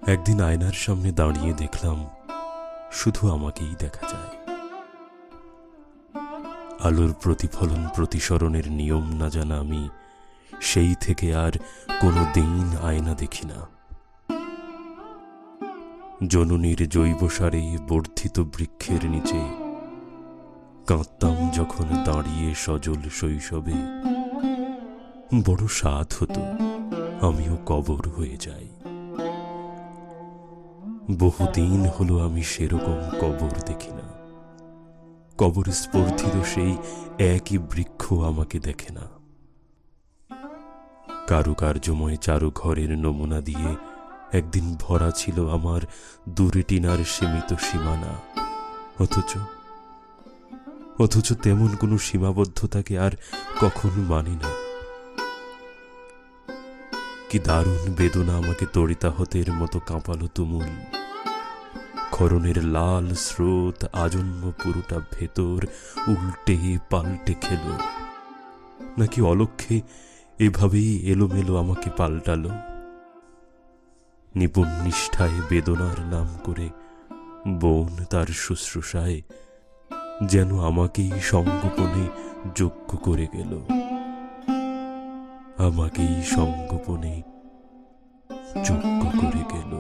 একদিন আয়নার সামনে দাঁড়িয়ে দেখলাম শুধু আমাকেই দেখা যায়। আলোর প্রতিফলন প্রতিসরণের নিয়ম না জানা আমি সেই থেকে আর কোনো দিন আয়না দেখি না। জননীর জৈব সারে বর্ধিত বৃক্ষের নিচে কাঁদতাম যখন দাঁড়িয়ে সজল শৈশবে। বড় স্বাদ হতো আমিও কবর হয়ে যাই। বহুদিন হলো আমি সেরকম কবর দেখি না। কবর স্পর্ধিত সেই একই বৃক্ষ আমাকে দেখে না। কারুকার্যময় চারু ঘরের নমুনা দিয়ে একদিন ভরা ছিল আমার দুরেটিনার সীমিত সীমানা। অথচ তেমন কোনো সীমাবদ্ধতাকে আর কখনো মানি না। কি দারুণ বেদনা আমাকে তড়িতাহতের মতো কাঁপালো তুমুল। ক্ষরণের লাল স্রোত আজন্ম পুরোটা ভেতর উল্টে পাল্টে খেল, নাকি অলক্ষ্যে এভাবেই এলোমেলো আমাকে পাল্টালো। নিপুণ নিষ্ঠায় বেদনার নাম করে বোন তার শুশ্রূষায় যেন আমাকেই সঙ্গোপনে যোগ্য করে গেল। আমাকেই সঙ্গোপনে যোগ্য করে গেল।